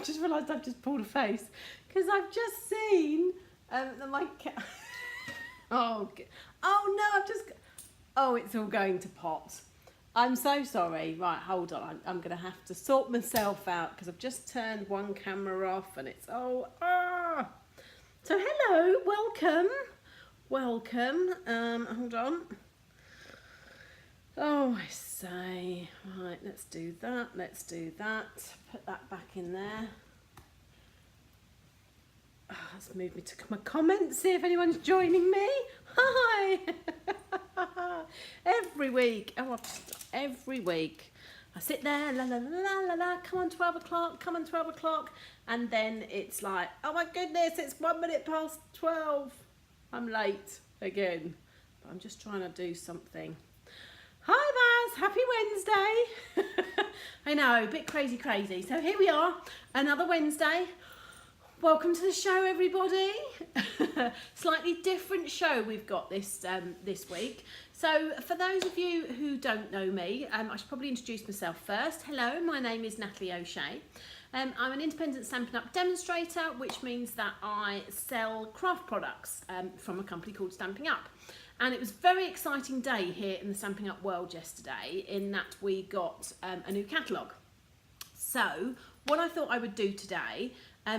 I've just realised I've just pulled a face because I've just seen the mic. Oh no, oh, it's all going to pot. I'm so sorry. Right, hold on. I'm going to have to sort myself out because I've just turned one camera off and it's So hello, welcome. Hold on. Oh, I say. Right, let's do that. Put that back in there. Oh, let's move me to my comments, see if anyone's joining me. Hi! Every week, every week, I sit there, la la la la la, come on 12 o'clock, and then it's like, oh my goodness, it's 1 minute past 12. I'm late again, but I'm just trying to do something. Hi Baz, happy Wednesday. I know, a bit crazy. So here we are, another Wednesday. Welcome to the show, everybody. Slightly different show we've got this week. So for those of you who don't know me, I should probably introduce myself first. Hello, my name is Natalie O'Shea. I'm an independent Stampin' Up demonstrator, which means that I sell craft products from a company called Stampin' Up. And it was a very exciting day here in the Stampin' Up world yesterday in that we got a new catalogue. So what I thought I would do today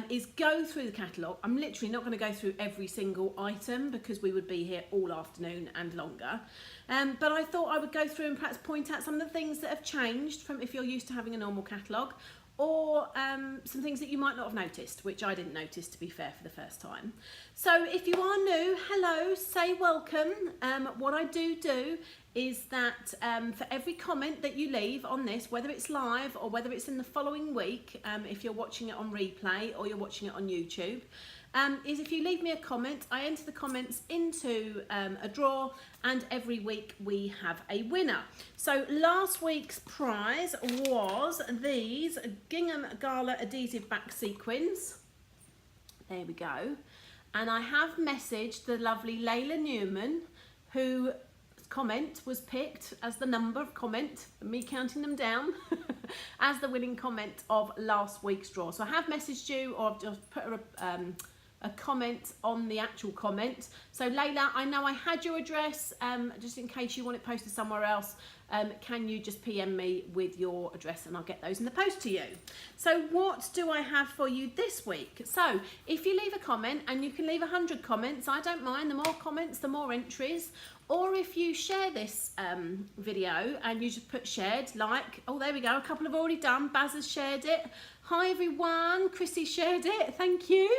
is go through the catalogue. I'm literally not going to go through every single item because we would be here all afternoon and longer. But I thought I would go through and perhaps point out some of the things that have changed from if you're used to having a normal catalogue, or some things that you might not have noticed, which I didn't notice, to be fair, for the first time. So if you are new, hello, say welcome. What I do is that for every comment that you leave on this, whether it's live or whether it's in the following week, if you're watching it on replay or you're watching it on YouTube, is if you leave me a comment, I enter the comments into a draw, and every week we have a winner. So last week's prize was these Gingham Gala adhesive back sequins. There we go. And I have messaged the lovely Layla Newman, who comment was picked as the number of comment, me counting them down, as the winning comment of last week's draw. So I have messaged you, or I've just put a comment on the actual comment. So Layla, I know I had your address, just in case you want it posted somewhere else, can you just PM me with your address and I'll get those in the post to you. So what do I have for you this week? So if you leave a comment, and you can leave 100 comments, I don't mind, the more comments, the more entries. Or if you share this video and you just put shared, like, oh, there we go, a couple have already done. Baz has shared it. Hi everyone, Chrissy shared it, thank you.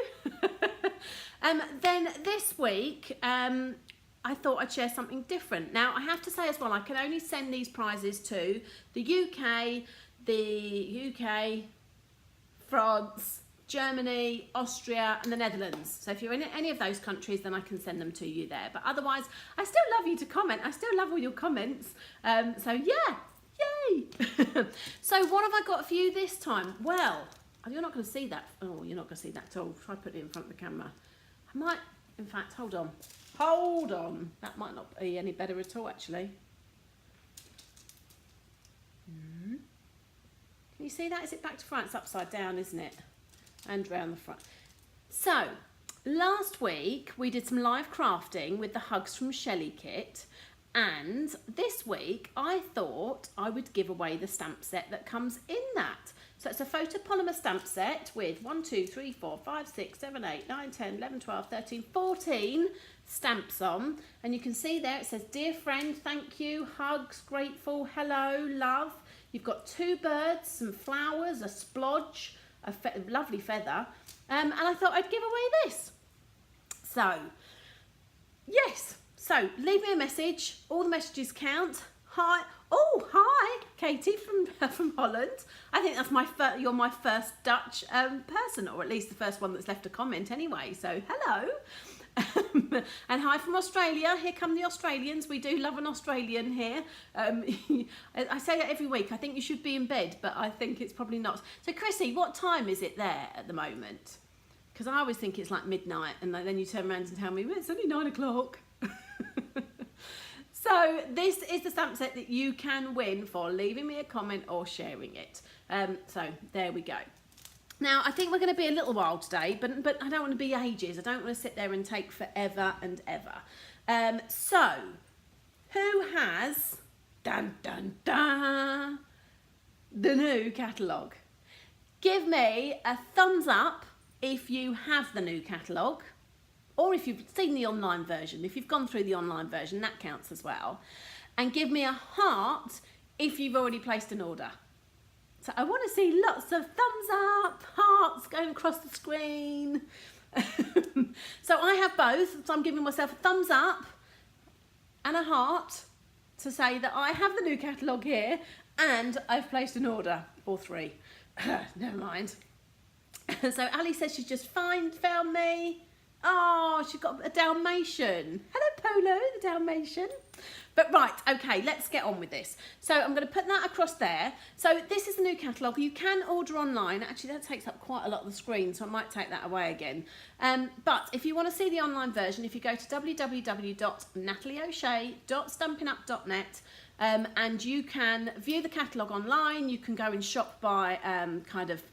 Then this week, I thought I'd share something different. Now, I have to say as well, I can only send these prizes to the UK, France, Germany, Austria and the Netherlands. So if you're in any of those countries, then I can send them to you there. But otherwise, I still love you to comment. I still love all your comments. So yeah, yay. So what have I got for you this time? Well, you're not going to see that. Oh, you're not going to see that at all. Try put it in front of the camera. I might, in fact, hold on. That might not be any better at all, actually. Can you see that? Is it back to front? It's upside down, isn't it? And round the front. So last week we did some live crafting with the Hugs from Shelley kit, and this week I thought I would give away the stamp set that comes in that. So it's a photopolymer stamp set with 1, 2, 3, 4, 5, 6, 7, 8, 9, 10, 11, 12, 13, 14 stamps on, and you can see there it says dear friend, thank you, hugs, grateful, hello, love. You've got 2 birds, some flowers, a splodge, a lovely feather, and I thought I'd give away this. So yes, so leave me a message, all the messages count. Hi, oh hi Katie from Holland. I think that's you're my first Dutch person, or at least the first one that's left a comment anyway, so hello. And hi from Australia. Here come the Australians. We do love an Australian here. I say that every week. I think you should be in bed, but I think it's probably not. So Chrissy, what time is it there at the moment? Because I always think it's like midnight, and then you turn around and tell me, well, it's only 9 o'clock. So this is the stamp set that you can win for leaving me a comment or sharing it. So there we go. Now, I think we're going to be a little while today, but I don't want to be ages. I don't want to sit there and take forever and ever. So, who has, dun dun dun, the new catalogue? Give me a thumbs up if you have the new catalogue, or if you've seen the online version. If you've gone through the online version, that counts as well. And give me a heart if you've already placed an order. So I want to see lots of thumbs up, hearts going across the screen. So I have both, so I'm giving myself a thumbs up and a heart to say that I have the new catalogue here and I've placed an order, or 3. Never mind. So Ali says she's just found me. Oh, she's got a Dalmatian. Hello, Polo, the Dalmatian. But right, okay, let's get on with this. So I'm going to put that across there. So this is the new catalogue. You can order online. Actually, that takes up quite a lot of the screen, so I might take that away again. But if you want to see the online version, if you go to www.natalieoshea.stampinup.net, and you can view the catalogue online. You can go and shop by kind of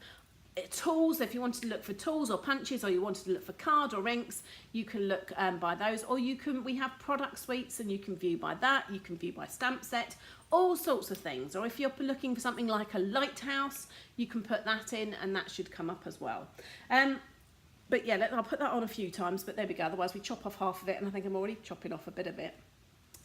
tools. If you wanted to look for tools or punches, or you wanted to look for card or inks, you can look by those, or we have product suites and you can view by that. You can view by stamp set, all sorts of things. Or if you're looking for something like a lighthouse, you can put that in and that should come up as well. But yeah, I'll put that on a few times, but there we go. Otherwise we chop off half of it, and I think I'm already chopping off a bit of it.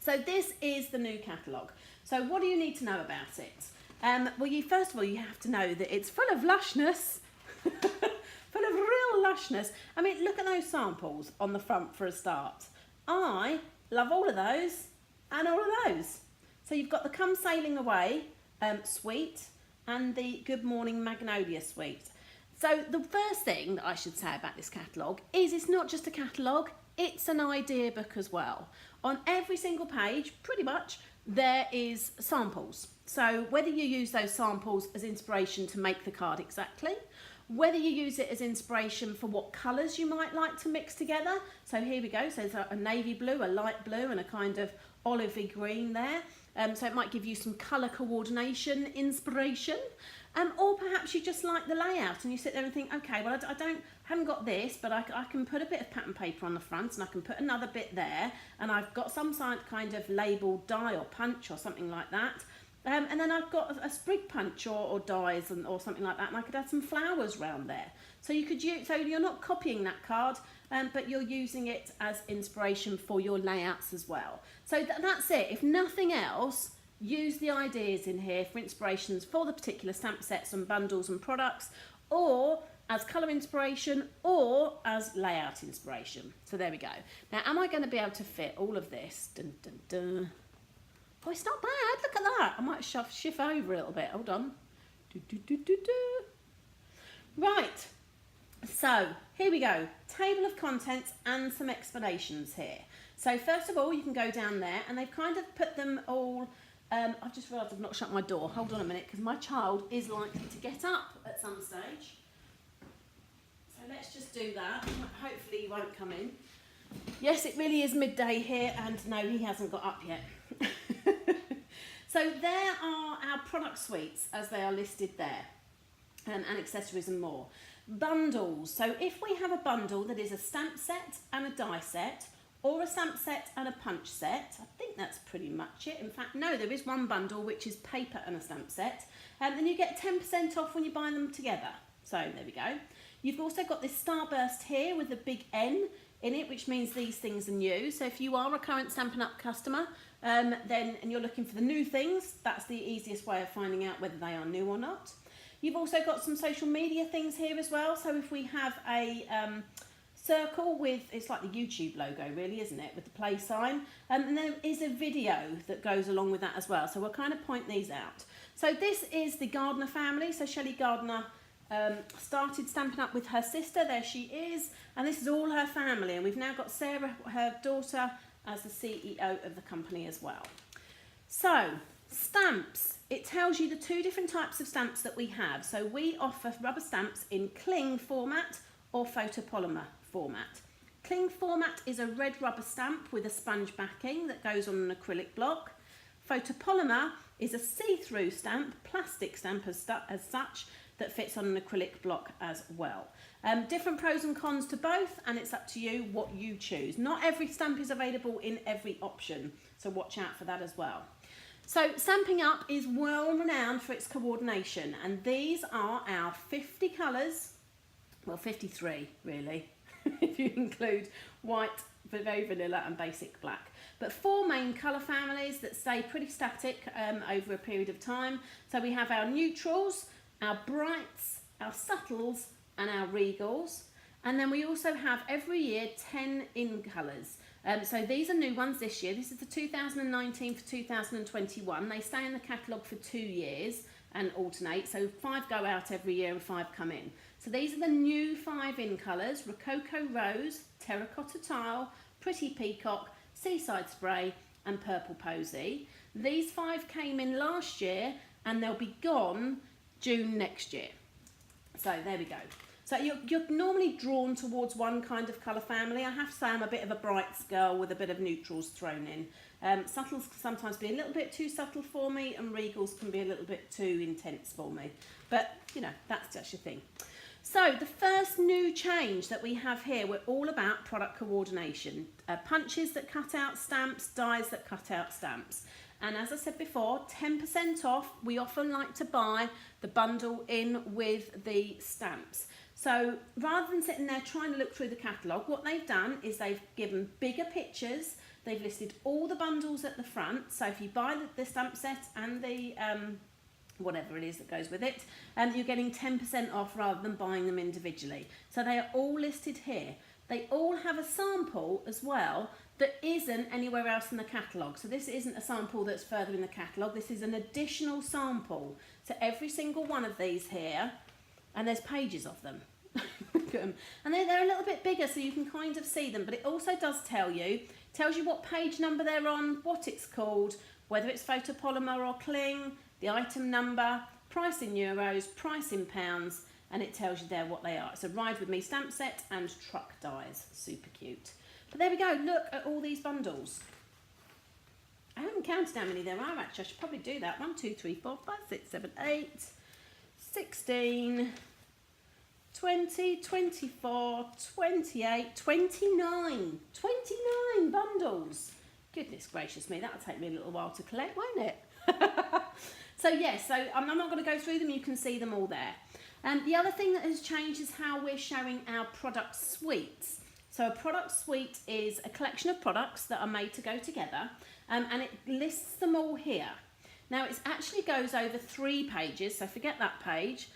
So this is the new catalogue. So what do you need to know about it? Well, first of all, you have to know that it's full of lushness, full of real lushness. I mean, look at those samples on the front for a start. I love all of those and all of those. So you've got the Come Sailing Away suite and the Good Morning Magnolia suite. So the first thing that I should say about this catalogue is it's not just a catalogue, it's an idea book as well. On every single page, pretty much, there is samples. So whether you use those samples as inspiration to make the card exactly, whether you use it as inspiration for what colours you might like to mix together. So here we go, so there's a navy blue, a light blue and a kind of olivey green there. So it might give you some colour coordination inspiration. Or perhaps you just like the layout and you sit there and think, okay, well I haven't got this, but I can put a bit of pattern paper on the front and I can put another bit there, and I've got some kind of label die or punch or something like that. And then I've got a sprig punch or dies or something like that, and I could add some flowers round there. So you could use, so you're not copying that card, but you're using it as inspiration for your layouts as well. So that's it. If nothing else, use the ideas in here for inspirations for the particular stamp sets and bundles and products, or as colour inspiration, or as layout inspiration. So there we go. Now, am I going to be able to fit all of this? Dun, dun, dun. Oh, it's not bad. Look at that. I might shift over a little bit. Hold on. Do, do, do, do, do. Right. So here we go. Table of contents and some explanations here. So first of all, you can go down there, and they've kind of put them all. I've just realised I've not shut my door. Hold on a minute, because my child is likely to get up at some stage. So let's just do that. Hopefully he won't come in. Yes, it really is midday here, and no, he hasn't got up yet. So there are our product suites as they are listed there, and accessories and more. Bundles. So if we have a bundle that is a stamp set and a die set, or a stamp set and a punch set, I think that's pretty much it. In fact, no, there is one bundle which is paper and a stamp set, and you get 10% off when you buy them together. So there we go. You've also got this starburst here with a big N in it, which means these things are new. So if you are a current Stampin' Up customer, and you're looking for the new things, that's the easiest way of finding out whether they are new or not. You've also got some social media things here as well. So if we have a circle with, it's like the YouTube logo really, isn't it, with the play sign, and there is a video that goes along with that as well, so we'll kind of point these out. So this is the Gardner family. So Shelley Gardner started Stampin' Up with her sister, there she is, and this is all her family, and we've now got Sarah, her daughter, as the CEO of the company as well. So stamps, it tells you the 2 different types of stamps that we have. So we offer rubber stamps in cling format or photopolymer format. Cling format is a red rubber stamp with a sponge backing that goes on an acrylic block. Photopolymer is a see-through stamp, plastic stamp as such, that fits on an acrylic block as well. Different pros and cons to both, and it's up to you what you choose. Not every stamp is available in every option, so watch out for that as well. So Stampin' Up is well renowned for its coordination, and these are our 50 colours, well 53 really, if you include white, very vanilla and basic black. But 4 main colour families that stay pretty static over a period of time. So we have our neutrals, our brights, our subtles and our regals. And then we also have every year 10 in colours. So these are new ones this year. This is the 2019 for 2021. They stay in the catalogue for 2 years and alternate. So 5 go out every year and 5 come in. So these are the new 5 in colours: Rococo Rose, Terracotta Tile, Pretty Peacock, Seaside Spray and Purple Posy. These 5 came in last year and they'll be gone June next year. So there we go. So you're normally drawn towards one kind of colour family. I have to say I'm a bit of a brights girl with a bit of neutrals thrown in. Subtles can sometimes be a little bit too subtle for me, and regals can be a little bit too intense for me. But, you know, that's just your thing. So the first new change that we have here, we're all about product coordination. Punches that cut out stamps, dies that cut out stamps. And as I said before, 10% off. We often like to buy the bundle in with the stamps. So rather than sitting there trying to look through the catalogue, what they've done is they've given bigger pictures. They've listed all the bundles at the front. So if you buy the stamp set and the whatever it is that goes with it, you're getting 10% off rather than buying them individually. So they are all listed here. They all have a sample as well that isn't anywhere else in the catalogue. So this isn't a sample that's further in the catalogue. This is an additional sample to every single one of these here. And there's pages of them. And they're a little bit bigger so you can kind of see them, but it also does tells you what page number they're on, what it's called, whether it's photopolymer or cling, the item number, price in euros, price in pounds, and it tells you there what they are. It's a Ride With Me stamp set and truck dies. Super cute. But there we go, look at all these bundles. I haven't counted how many there are actually. I should probably do that. 1, 2, 3, 4, 5, 6, 7, 8, 16, 20, 24, 28, 29. 29 bundles. Goodness gracious me, that'll take me a little while to collect, won't it? So yes, so I'm not going to go through them, you can see them all there. The other thing that has changed is how we're showing our product suites. So a product suite is a collection of products that are made to go together, and it lists them all here. Now it actually goes over 3 pages, so forget that page,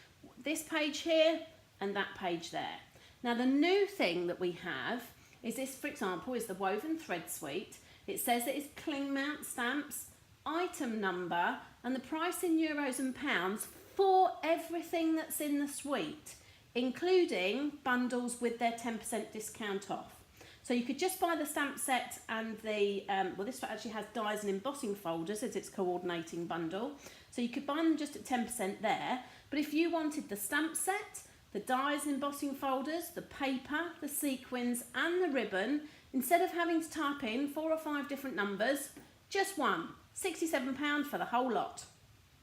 this page here and that page there. Now the new thing that we have is this, for example, is the woven thread suite. It says it is cling mount stamps, item number and the price in euros and pounds for everything that's in the suite, including bundles with their 10% discount off. So you could just buy the stamp set and the, well this actually has dies and embossing folders as its coordinating bundle. So you could buy them just at 10% there. But if you wanted the stamp set, the dies and embossing folders, the paper, the sequins and the ribbon, instead of having to type in 4 or 5 different numbers, just one, £67 for the whole lot.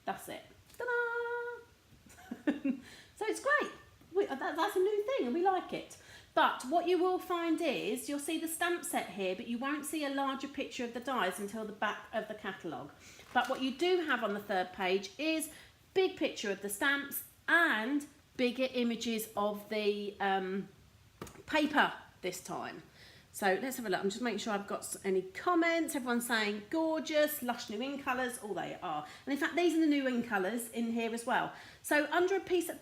That's it. Ta-da! So it's great. That's a new thing and we like it. But what you will find is you'll see the stamp set here, but you won't see a larger picture of the dies until the back of the catalogue. But what you do have on the 3rd page is big picture of the stamps and bigger images of the paper this time. So let's have a look. I'm just making sure I've got any comments. Everyone's saying gorgeous, lush new in colours. All they are. And in fact, these are the new in colours in here as well. So under a piece of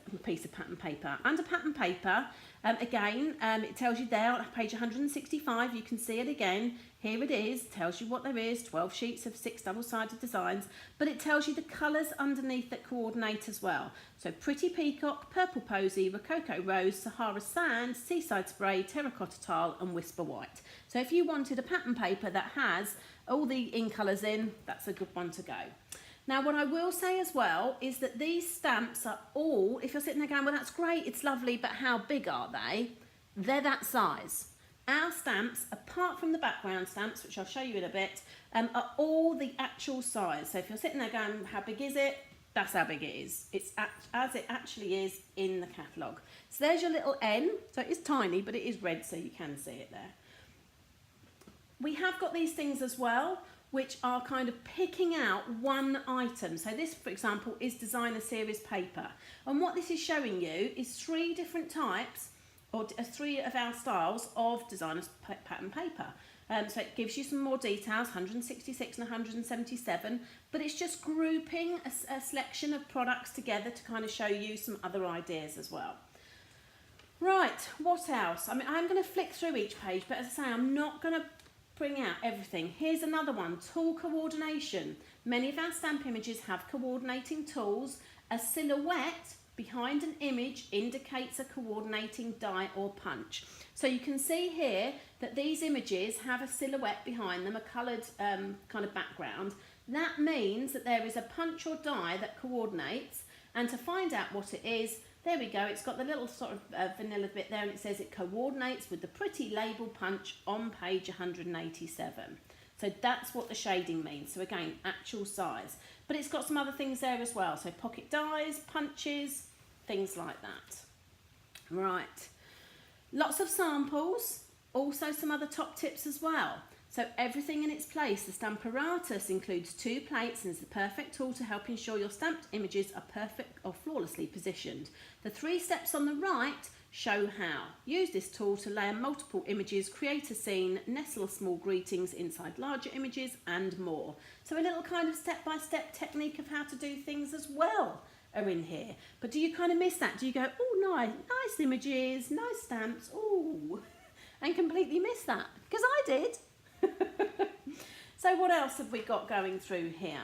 pattern paper, under pattern paper, again, it tells you there on page 165, you can see it again. Here it is, tells you what there is, 12 sheets of 6 double-sided designs, but it tells you the colours underneath that coordinate as well. So Pretty Peacock, Purple Posy, Rococo Rose, Sahara Sand, Seaside Spray, Terracotta Tile and Whisper White. So if you wanted a pattern paper that has all the in colours in, that's a good one to go. Now what I will say as well is that these stamps are all, if you're sitting there going, well that's great, it's lovely, but how big are they? They're that size. Our stamps, apart from the background stamps, which I'll show you in a bit, are all the actual size. So if you're sitting there going, how big is it? That's how big it is. It's as it actually is in the catalogue. So there's your little N. So it is tiny, but it is red, so you can see it there. We have got these things as well, which are kind of picking out one item. So this, for example, is designer series paper. And what this is showing you is 3 different types, or 3 of our styles of designer pattern paper. So it gives you some more details, 166 and 177, but it's just grouping a selection of products together to kind of show you some other ideas as well. Right, what else? I mean, I'm going to flick through each page, but as I say, I'm not going to bring out everything. Here's another one, tool coordination. Many of our stamp images have coordinating tools. A silhouette behind an image indicates a coordinating die or punch. So you can see here that these images have a silhouette behind them, a coloured kind of background. That means that there is a punch or die that coordinates, and to find out what it is, there we go, it's got the little sort of vanilla bit there, and it says it coordinates with the pretty label punch on page 187. So that's what the shading means. So again, actual size. But it's got some other things there as well. So pocket dies, punches, things like that. Right. Lots of samples, also some other top tips as well. So everything in its place. The Stamparatus includes 2 plates and is the perfect tool to help ensure your stamped images are perfect or flawlessly positioned. The 3 steps on the right show how. Use this tool to layer multiple images, create a scene, nestle small greetings inside larger images and more. So a little kind of step-by-step technique of how to do things as well are in here. But do you kind of miss that? Do you go, oh, nice images, nice stamps, oh, and completely miss that? Because I did. So what else have we got going through here?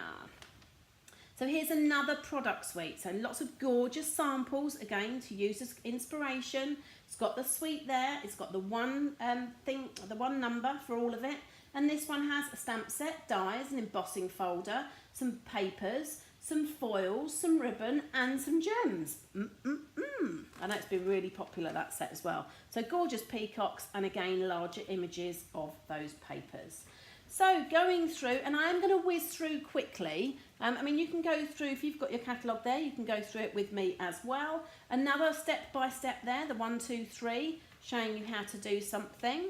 So here's another product suite. So lots of gorgeous samples, again, to use as inspiration. It's got the suite there. It's got the one the one number for all of it. And this one has a stamp set, dies, an embossing folder, some papers, some foils, some ribbon, and some gems. I know it's been really popular, that set as well. So gorgeous peacocks, and again, larger images of those papers. So going through, and I'm going to whiz through quickly. I mean, you can go through, if you've got your catalogue there, you can go through it with me as well. Another step by step there, the 1, 2, 3, showing you how to do something.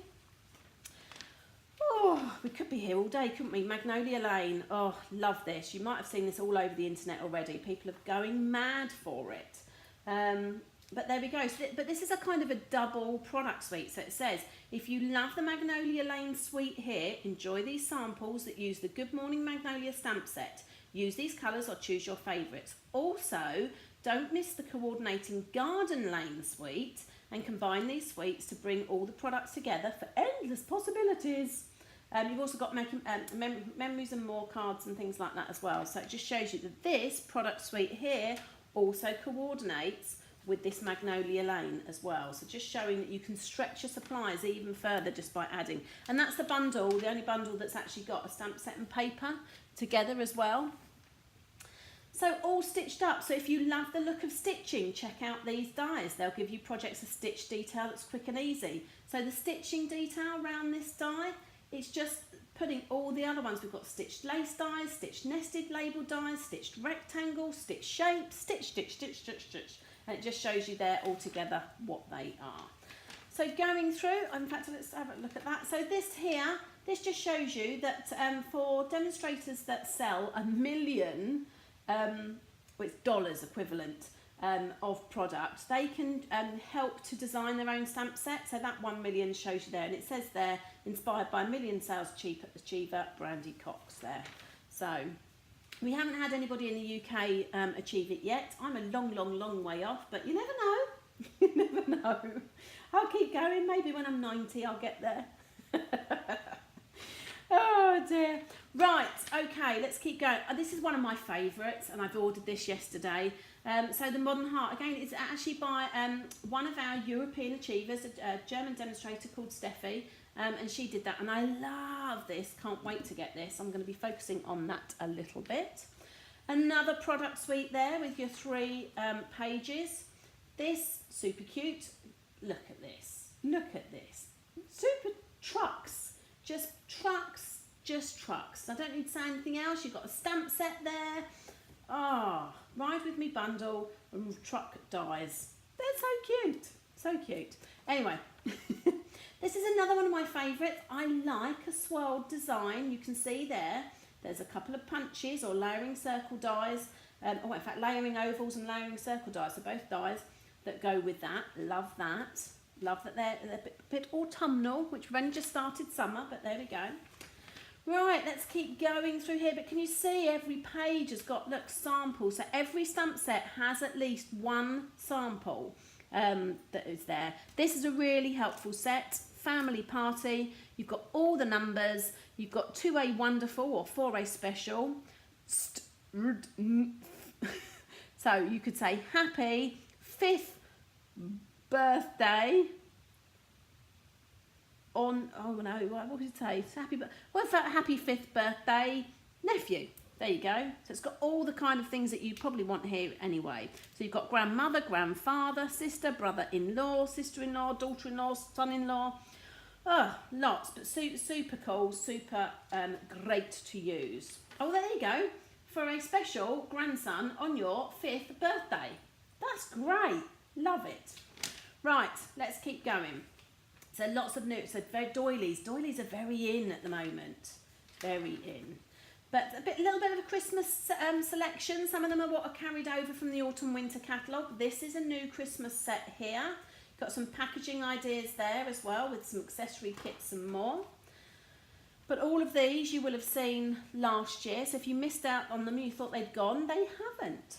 Oh, we could be here all day, couldn't we? Magnolia Lane. Oh, love this. You might have seen this all over the internet already. People are going mad for it. But there we go. So but this is a kind of a double product suite. So it says, if you love the Magnolia Lane suite here, enjoy these samples that use the Good Morning Magnolia stamp set. Use these colours or choose your favourites. Also, don't miss the coordinating Garden Lane suite and combine these suites to bring all the products together for endless possibilities. You've also got making memories and more cards and things like that as well. So it just shows you that this product suite here also coordinates with this Magnolia Lane as well. So just showing that you can stretch your supplies even further just by adding. And that's the bundle, the only bundle that's actually got a stamp set and paper together as well. So all stitched up. So if you love the look of stitching, check out these dies. They'll give you projects of stitch detail that's quick and easy. So the stitching detail around this die, it's just putting all the other ones. We've got stitched lace dies, stitched nested label dies, stitched rectangle, stitched shape, stitch, stitch, stitch, stitch, stitch. And it just shows you there all together what they are. So going through, in fact, let's have a look at that. So this here, this just shows you that for demonstrators that sell 1 million, with dollars equivalent of products, they can help to design their own stamp set. So that 1 million shows you there, and it says there, inspired by million sales achiever Brandy Cox there. So we haven't had anybody in the UK achieve it yet. I'm a long, long, long way off, but you never know. You never know. I'll keep going. Maybe when I'm 90, I'll get there. Oh dear. Right, okay, let's keep going. This is one of my favourites, and I've ordered this yesterday. So the Modern Heart, again, it's actually by one of our European achievers, a German demonstrator called Steffi, and she did that, and I love this. Can't wait to get this. I'm going to be focusing on that a little bit. Another product suite there with your 3 pages. This, super cute. Look at this. Look at this. Super trucks. Just trucks. Just trucks. I don't need to say anything else. You've got a stamp set there. Oh, with me bundle and truck dies. They're so cute. So cute. Anyway, this is another one of my favourites. I like a swirled design. You can see there's a couple of punches or layering circle dies. In fact, layering ovals and layering circle dies. So both dies that go with that. Love that. Love that they're a bit autumnal, which we've only just started summer, but there we go. Right, let's keep going through here. But can you see every page has got, look, samples. So every stamp set has at least one sample that is there. This is a really helpful set. Family party. You've got all the numbers. You've got 2A Wonderful or 4A Special. So you could say happy 5th birthday on, oh no, what would it say? It's happy, what about happy 5th birthday nephew? There you go. So it's got all the kind of things that you probably want here anyway. So you've got grandmother, grandfather, sister, brother-in-law, sister-in-law, daughter-in-law, son-in-law. Oh, lots, but super cool, super great to use. Oh, there you go. For a special grandson on your 5th birthday. That's great. Love it. Right, let's keep going. So lots of new, so doilies. Doilies are very in at the moment. Very in. But a little bit of a Christmas selection. Some of them are what are carried over from the autumn winter catalogue. This is a new Christmas set here. Got some packaging ideas there as well with some accessory kits and more. But all of these you will have seen last year. So if you missed out on them, you thought they'd gone, they haven't.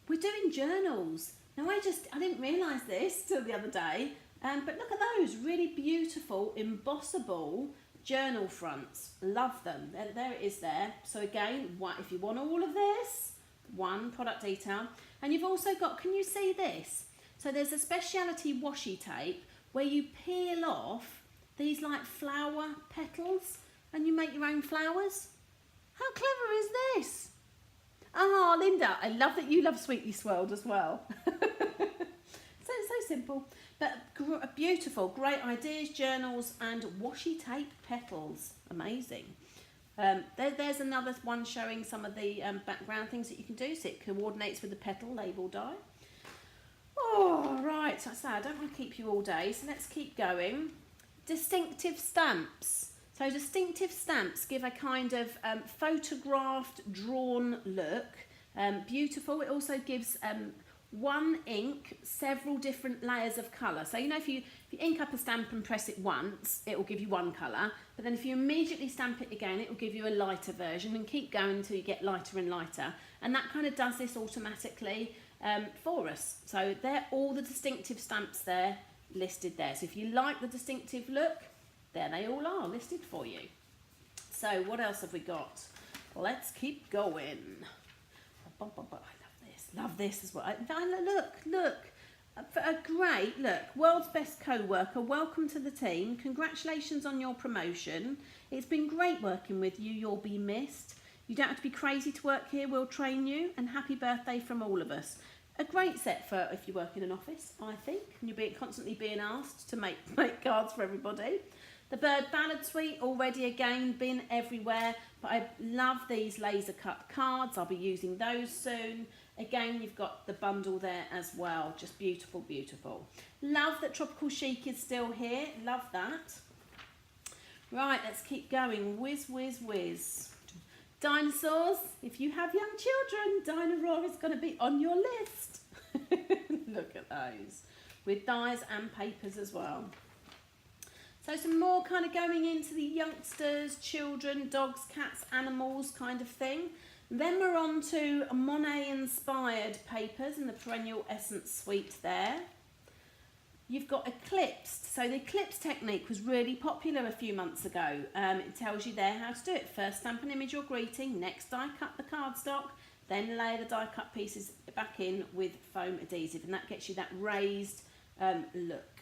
We're doing journals. Now I didn't realise this till the other day. But look at those, really beautiful, embossable journal fronts. Love them. There it is there. So again, if you want all of this, one product detail. And you've also got, can you see this? So there's a speciality washi tape where you peel off these like flower petals and you make your own flowers. How clever is this? Oh, Linda, I love that you love Sweetly Swirled as well. So simple. But beautiful, great ideas, journals and washi tape petals. Amazing. There's another one showing some of the background things that you can do. So it coordinates with the petal label die. Oh, right. So I don't want to keep you all day. So let's keep going. Distinctive stamps. So distinctive stamps give a kind of photographed, drawn look. Beautiful. It also gives one ink, several different layers of colour. So, you know, if you ink up a stamp and press it once, it will give you one colour. But then if you immediately stamp it again, it will give you a lighter version and keep going until you get lighter and lighter. And that kind of does this automatically for us. So they're all the distinctive stamps there listed there. So if you like the distinctive look, there they all are listed for you. So what else have we got? Let's keep going. Love this as well. Look. A great, look, world's best co-worker, welcome to the team. Congratulations on your promotion. It's been great working with you. You'll be missed. You don't have to be crazy to work here. We'll train you. And happy birthday from all of us. A great set for if you work in an office, I think. And you'll be constantly being asked to make cards for everybody. The Bird Ballad Suite, already again, been everywhere. But I love these laser cut cards. I'll be using those soon. Again, you've got the bundle there as well. Just beautiful, beautiful. Love that Tropical Chic is still here. Love that. Right, let's keep going. Whiz, whiz, whiz. Dinosaurs. If you have young children, Dino-Raw is going to be on your list. Look at those. With dies and papers as well. So some more kind of going into the youngsters, children, dogs, cats, animals kind of thing. Then we're on to Monet-inspired papers in the Perennial Essence suite there. You've got Eclipsed. So the Eclipse technique was really popular a few months ago. It tells you there how to do it. First stamp an image or greeting, next die cut the cardstock, then layer the die cut pieces back in with foam adhesive, and that gets you that raised look.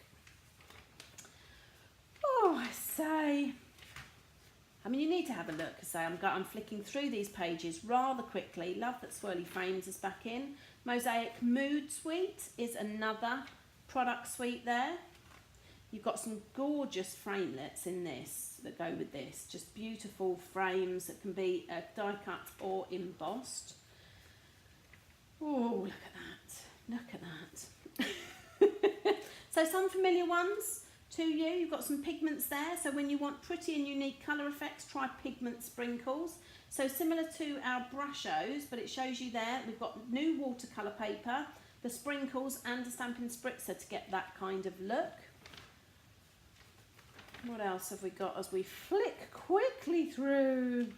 Oh, I say... I mean, you need to have a look. I'm flicking through these pages rather quickly. Love that Swirly Frames is back in. Mosaic Mood Suite is another product suite there. You've got some gorgeous framelets in this that go with this. Just beautiful frames that can be die cut or embossed. Oh, look at that. Look at that. So some familiar ones to you. You've got some pigments there. So when you want pretty and unique colour effects, try pigment sprinkles. So similar to our brushos, but it shows you there. We've got new watercolour paper, the sprinkles and a stamping spritzer to get that kind of look. What else have we got as we flick quickly through?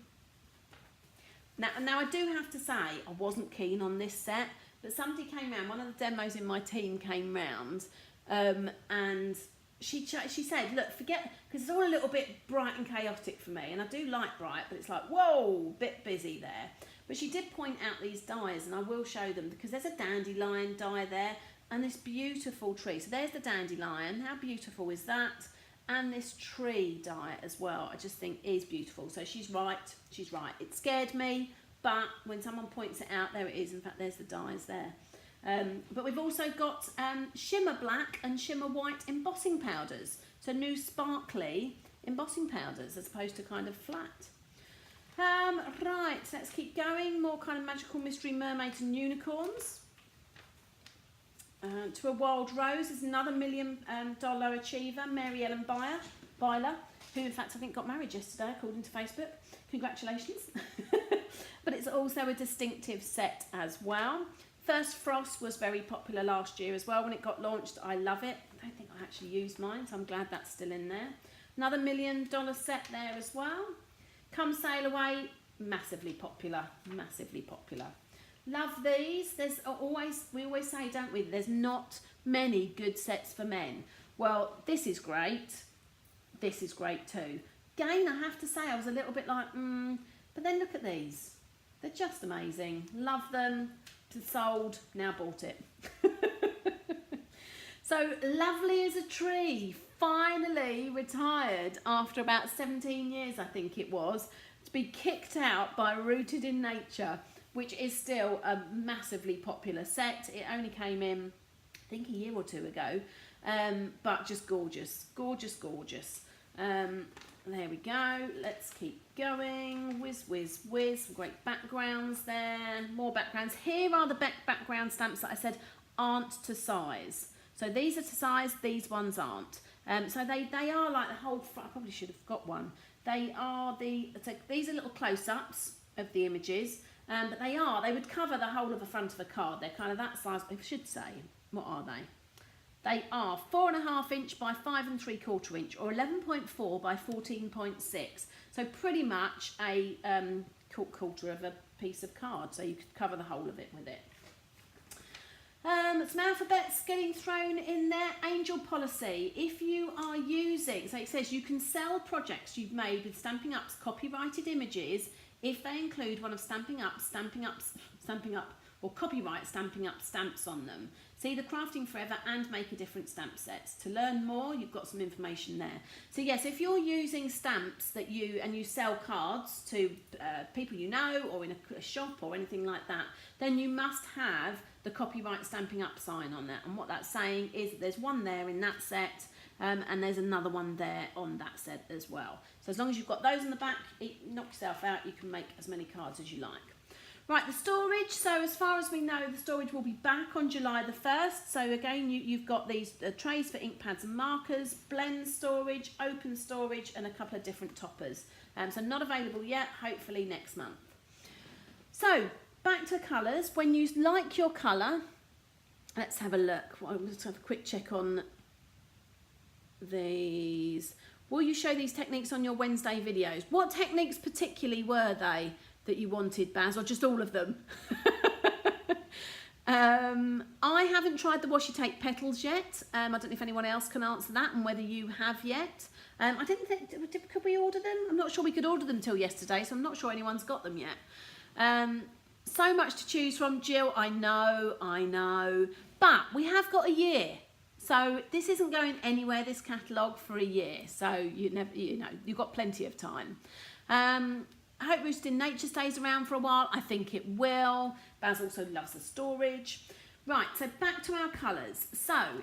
Now I do have to say, I wasn't keen on this set, but somebody came round, one of the demos in my team came round, and she said, look, forget, because it's all a little bit bright and chaotic for me, and I do like bright, but it's like, whoa, bit busy there. But she did point out these dies, and I will show them, because there's a dandelion die there, and this beautiful tree. So there's the dandelion, how beautiful is that? And this tree die as well, I just think is beautiful. So she's right. It scared me, but when someone points it out, there it is. In fact, there's the dies there. But we've also got shimmer black and shimmer white embossing powders. So new sparkly embossing powders as opposed to kind of flat. Right, let's keep going. More kind of magical mystery mermaids and unicorns. To a Wild Rose is another $1 million achiever, Mary Ellen Byler, who in fact I think got married yesterday according to Facebook. Congratulations. But it's also a distinctive set as well. First Frost was very popular last year as well when it got launched. I love it. I don't think I actually used mine, so I'm glad that's still in there. Another $1 million set there as well. Come Sail Away, massively popular, massively popular. Love these. We always say, don't we, there's not many good sets for men. Well, this is great. This is great too. Again, I have to say, I was a little bit like, but then look at these. They're just amazing. Love them. Sold. Now bought it. So Lovely as a Tree finally retired after about 17 years, I think it was, to be kicked out by Rooted in Nature, which is still a massively popular set. It only came in, I think, a year or two ago, but just gorgeous, gorgeous, gorgeous. There we go. Let's keep going. Whiz, whiz, whiz. Some great backgrounds there. More backgrounds. Here are the background stamps that I said aren't to size. So these are to size, these ones aren't. So they are like the whole, I probably should have got one. They are these are little close-ups of the images. But they would cover the whole of the front of a card. They're kind of that size, I should say. What are they? They are 4.5 inch by 5 3/4 inch, or 11.4 by 14.6. So pretty much a quarter of a piece of card. So you could cover the whole of it with it. Some alphabets getting thrown in there. Angel policy. If you are using, so it says you can sell projects you've made with Stampin' Up's copyrighted images if they include one of Stampin' Up, or copyright Stampin' Up stamps on them. See the Crafting Forever and Make a Difference stamp sets. To learn more, you've got some information there. So yes, if you're using stamps that you sell cards to people you know, or in a shop or anything like that, then you must have the copyright Stampin' Up sign on that. And what that's saying is that there's one there in that set, and there's another one there on that set as well. So as long as you've got those in the back, knock yourself out, you can make as many cards as you like. Right, the storage. So as far as we know, the storage will be back on July the 1st. So again, you've got these trays for ink pads and markers, blend storage, open storage, and a couple of different toppers. So not available yet, hopefully next month. So back to colours. When you like your colour, let's have a look. Well, let's have a quick check on these. Will you show these techniques on your Wednesday videos? What techniques particularly were they that you wanted, Baz, or just all of them? I haven't tried the washi tape petals yet. I don't know if anyone else can answer that and whether you have yet. I didn't think, could we order them? I'm not sure we could order them till yesterday, so I'm not sure anyone's got them yet. So much to choose from, Jill. I know. But we have got a year. So this isn't going anywhere, this catalogue, for a year. So you've got plenty of time. I hope Rooted in Nature stays around for a while. I think it will. Baz also loves the storage. Right, so back to our colours. So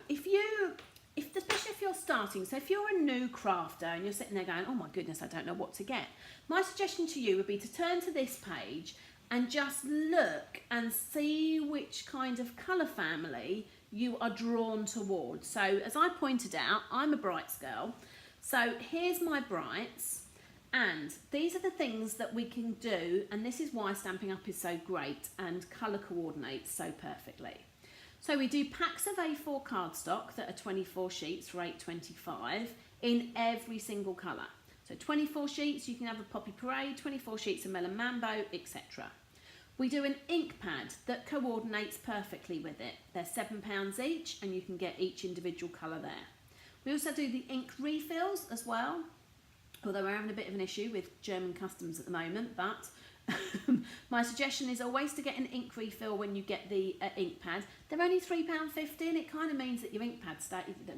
especially if you're starting, so if you're a new crafter and you're sitting there going, oh my goodness, I don't know what to get. My suggestion to you would be to turn to this page and just look and see which kind of colour family you are drawn towards. So as I pointed out, I'm a brights girl. So here's my brights, and these are the things that we can do, and this is why Stampin' Up is so great and colour coordinates so perfectly. So we do packs of A4 cardstock that are 24 sheets for $8.25 in every single colour. So 24 sheets, you can have a Poppy Parade, 24 sheets of Melon Mambo, etc. We do an ink pad that coordinates perfectly with it. They're £7 each, and you can get each individual colour there. We also do the ink refills as well, although we're having a bit of an issue with German customs at the moment, but my suggestion is always to get an ink refill when you get the ink pad. They're only £3.50, and it kind of means that your ink pad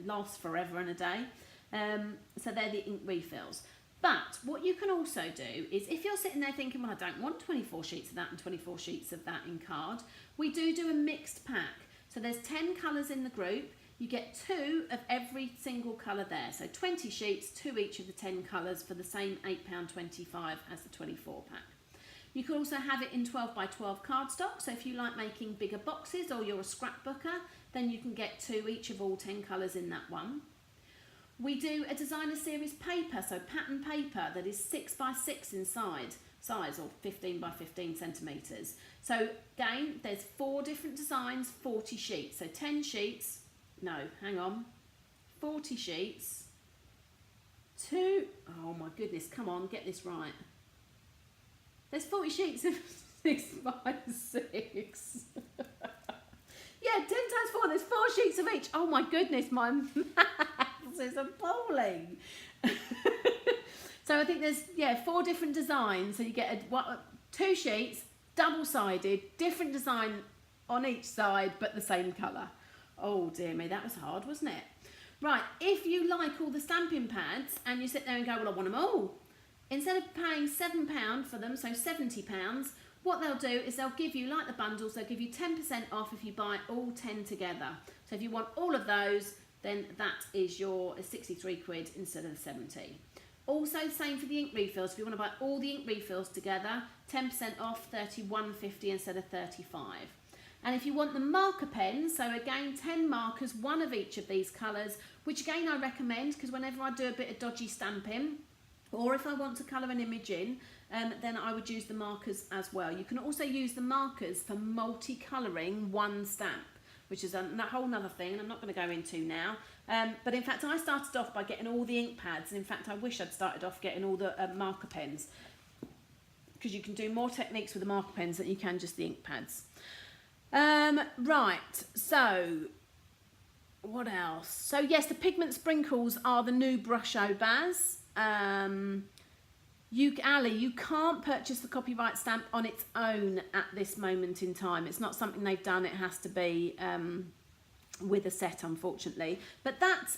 lasts forever and a day. So they're the ink refills. But what you can also do is, if you're sitting there thinking, well, I don't want 24 sheets of that and 24 sheets of that in card, we do a mixed pack. So there's 10 colours in the group. You get 2 of every single colour there. So 20 sheets, 2 each of the 10 colours for the same £8.25 as the 24 pack. You can also have it in 12 by 12 cardstock. So if you like making bigger boxes or you're a scrapbooker, then you can get 2 each of all 10 colours in that one. We do a designer series paper, so pattern paper that is 6 by 6 in size, or 15 by 15 centimetres. So again, there's 4 different designs, 40 sheets. So 10 sheets, no, hang on, 40 sheets, 2, oh my goodness, come on, get this right. There's 40 sheets of 6 by 6. Yeah, 10 times 4, there's 4 sheets of each. Oh my goodness, my maths is appalling. So I think there's, 4 different designs. So you get 2 sheets, double-sided, different design on each side, but the same colour. Oh dear me, that was hard, wasn't it? Right, if you like all the stamping pads and you sit there and go, well, I want them all, instead of paying £7 for them, so £70, what they'll do is they'll give you, like the bundles, they'll give you 10% off if you buy all 10 together. So if you want all of those, then that is your 63 quid instead of 70. Also, same for the ink refills. If you want to buy all the ink refills together, 10% off, 31.50 instead of 35. And if you want the marker pens, so again, 10 markers, 1 of each of these colours, which again I recommend, because whenever I do a bit of dodgy stamping, or if I want to colour an image in, then I would use the markers as well. You can also use the markers for multi-colouring one stamp, which is a whole nother thing, and I'm not going to go into now. But in fact, I started off by getting all the ink pads, and in fact, I wish I'd started off getting all the marker pens, because you can do more techniques with the marker pens than you can just the ink pads. Right, so what else? So yes, the pigment sprinkles are the new Brusho Baz. Ali, you can't purchase the copyright stamp on its own at this moment in time. It's not something they've done. It has to be with a set, unfortunately. But that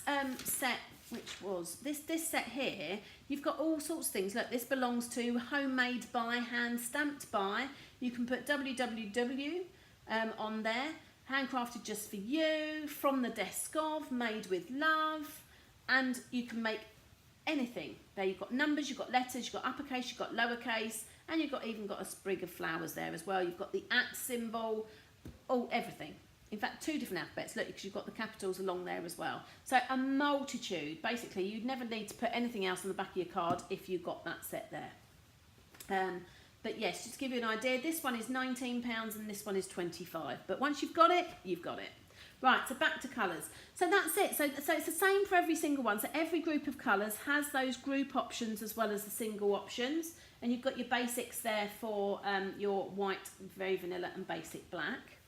set, which was this set here, you've got all sorts of things. Look, this belongs to homemade by, hand stamped by. You can put www on there, handcrafted just for you, from the desk of, made with love, and you can make anything. There you've got numbers, you've got letters, you've got uppercase, you've got lowercase, and you've even got a sprig of flowers there as well. You've got the @ symbol, everything. In fact, 2 different alphabets, look, because you've got the capitals along there as well. So a multitude. Basically, you'd never need to put anything else on the back of your card if you've got that set there. But yes, just to give you an idea, this one is £19 and this one is £25. But once you've got it, you've got it. Right, so back to colours. So that's it. So it's the same for every single one. So every group of colours has those group options as well as the single options. And you've got your basics there for your white, very vanilla and basic black.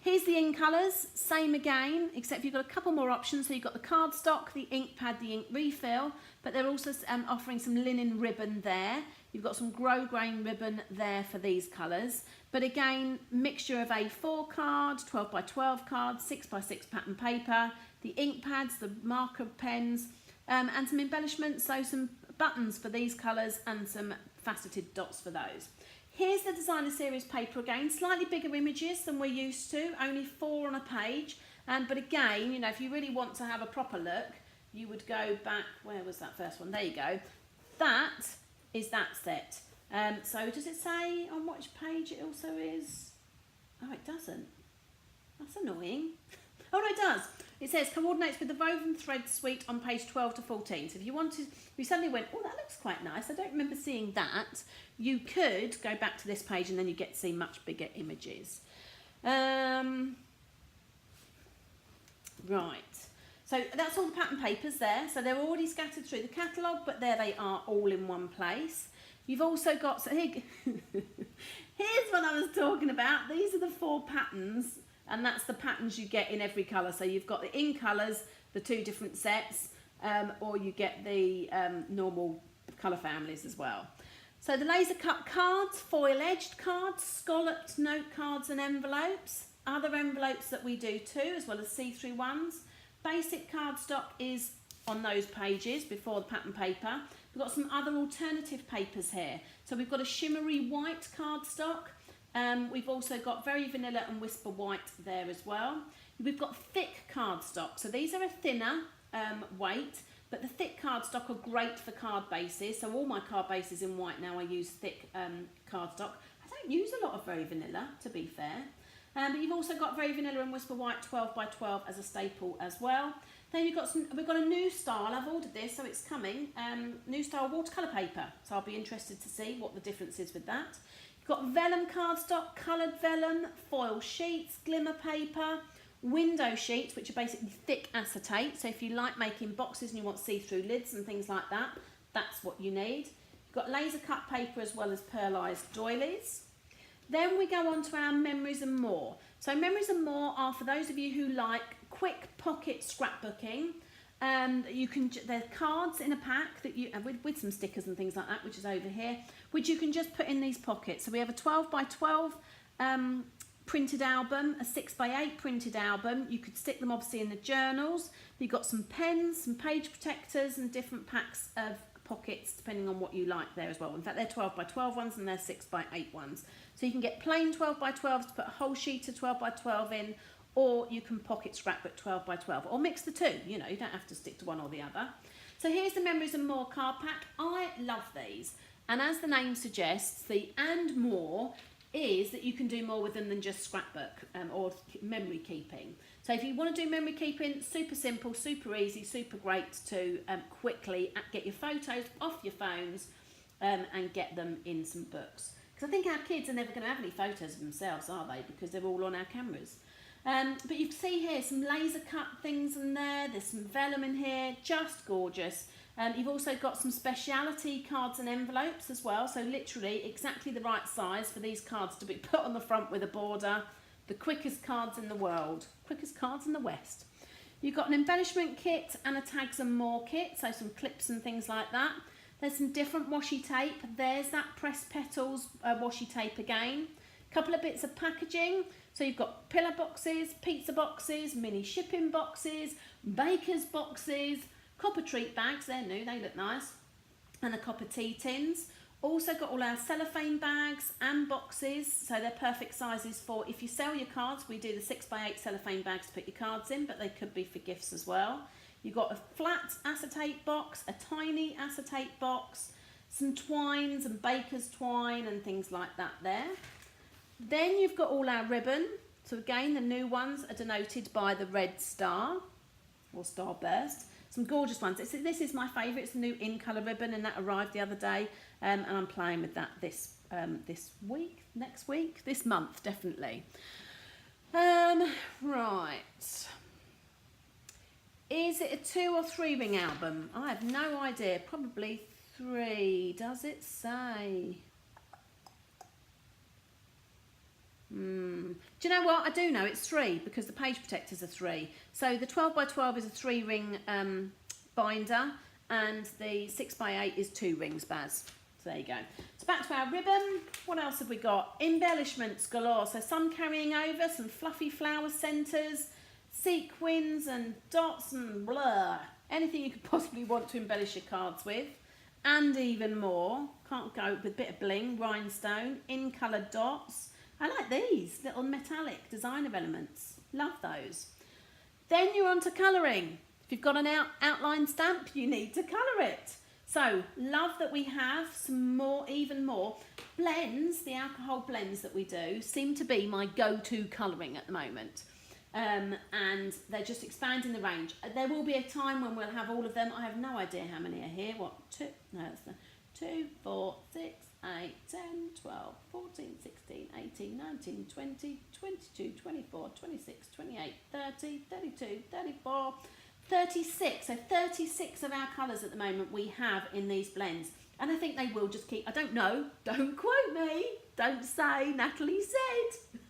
Here's the in colours, same again, except you've got a couple more options. So you've got the cardstock, the ink pad, the ink refill, but they're also offering some linen ribbon there. You've got some grosgrain ribbon there for these colours. But again, mixture of A4 card, 12 by 12 card, 6 by 6 pattern paper, the ink pads, the marker pens, and some embellishments, so some buttons for these colours and some faceted dots for those. Here's the designer series paper again, slightly bigger images than we're used to, only 4 on a page. But again, you know, if you really want to have a proper look, you would go back, where was that first one? There you go. That is that set. So does it say on which page it also is? Oh, it doesn't. That's annoying. Oh no, it does. It says coordinates with the woven thread suite on page 12 to 14. So if you wanted, you suddenly went, oh, that looks quite nice. I don't remember seeing that. You could go back to this page and then you get to see much bigger images. Right. So that's all the pattern papers there. So they're already scattered through the catalogue, but there they are all in one place. You've also got, so here, here's what I was talking about. These are the 4 patterns. And that's the patterns you get in every colour. So you've got the in colours, the 2 different sets, or you get the normal colour families as well. So the laser cut cards, foil edged cards, scalloped note cards and envelopes. Other envelopes that we do too, as well as see-through ones. Basic cardstock is on those pages before the pattern paper. We've got some other alternative papers here. So we've got a shimmery white cardstock. We've also got very vanilla and whisper white there as well. We've got thick cardstock. So these are a thinner weight, but the thick cardstock are great for card bases. So all my card bases in white now, I use thick cardstock. I don't use a lot of very vanilla, to be fair. But you've also got very vanilla and whisper white 12 by 12 as a staple as well. Then we've got a new style. I've ordered this, so it's coming. New style watercolour paper. So I'll be interested to see what the difference is with that. Got vellum cardstock, coloured vellum, foil sheets, glimmer paper, window sheets, which are basically thick acetate. So if you like making boxes and you want see-through lids and things like that, that's what you need. You've got laser cut paper as well as pearlised doilies. Then we go on to our memories and more. So memories and more are for those of you who like quick pocket scrapbooking. You can, there's cards in a pack that you with some stickers and things like that, which is over here, which you can just put in these pockets. So we have a 12 by 12 printed album, a 6 by 8 printed album. You could stick them obviously in the journals. You've got some pens, some page protectors and different packs of pockets depending on what you like there as well. In fact, they're 12 by 12 ones and they're 6 by 8 ones. So you can get plain 12 by 12s to put a whole sheet of 12 by 12 in, or you can pocket scrapbook 12 by 12, or mix the two, you know, you don't have to stick to one or the other. So here's the Memories and More card pack. I love these, and as the name suggests, the and more is that you can do more with them than just scrapbook or memory keeping. So if you want to do memory keeping, super simple, super easy, super great to quickly get your photos off your phones and get them in some books. Because I think our kids are never going to have any photos of themselves, are they? Because they're all on our cameras. But you can see here some laser cut things in there. There's some vellum in here, just gorgeous. You've also got some speciality cards and envelopes as well. So literally exactly the right size for these cards to be put on the front with a border. The quickest cards in the world, quickest cards in the West. You've got an embellishment kit and a tags and more kit. So some clips and things like that. There's some different washi tape. There's that pressed petals washi tape again. Couple of bits of packaging. So you've got pillar boxes, pizza boxes, mini shipping boxes, baker's boxes, copper treat bags, they're new, they look nice, and the copper tea tins. Also got all our cellophane bags and boxes, so they're perfect sizes for, if you sell your cards, we do the 6 by 8 cellophane bags to put your cards in, but they could be for gifts as well. You've got a flat acetate box, a tiny acetate box, some twines and baker's twine and things like that there. Then you've got all our ribbon. So again, the new ones are denoted by the red star or starburst. Some gorgeous ones. This is my favourite. It's the new in colour ribbon, and that arrived the other day. And I'm playing with that this week, next week, this month, definitely. Right. Is it a 2 or 3 ring album? I have no idea. Probably 3. Does it say? Do you know what? I do know it's 3 because the page protectors are 3. So the 12 by 12 is a 3 ring binder, and the 6 by 8 is 2 rings, Baz. So there you go. So back to our ribbon. What else have we got? Embellishments galore. So some carrying over, some fluffy flower centres, sequins and dots and blah. Anything you could possibly want to embellish your cards with, and even more. Can't go with a bit of bling, rhinestone, in coloured dots. I like these little metallic designer elements. Love those. Then you're on to colouring. If you've got an outline stamp, you need to colour it. So, love that we have some more, even more. Blends, the alcohol blends that we do, seem to be my go-to colouring at the moment. And they're just expanding the range. There will be a time when we'll have all of them. I have no idea how many are here. What? 2, 4, 6, 8, 10, 12, 14, 16, 18, 19, 20, 22, 24, 26, 28, 30, 32, 34, 36. So 36 of our colours at the moment we have in these blends. And I think they will just keep, I don't know, don't quote me, don't say Natalie said.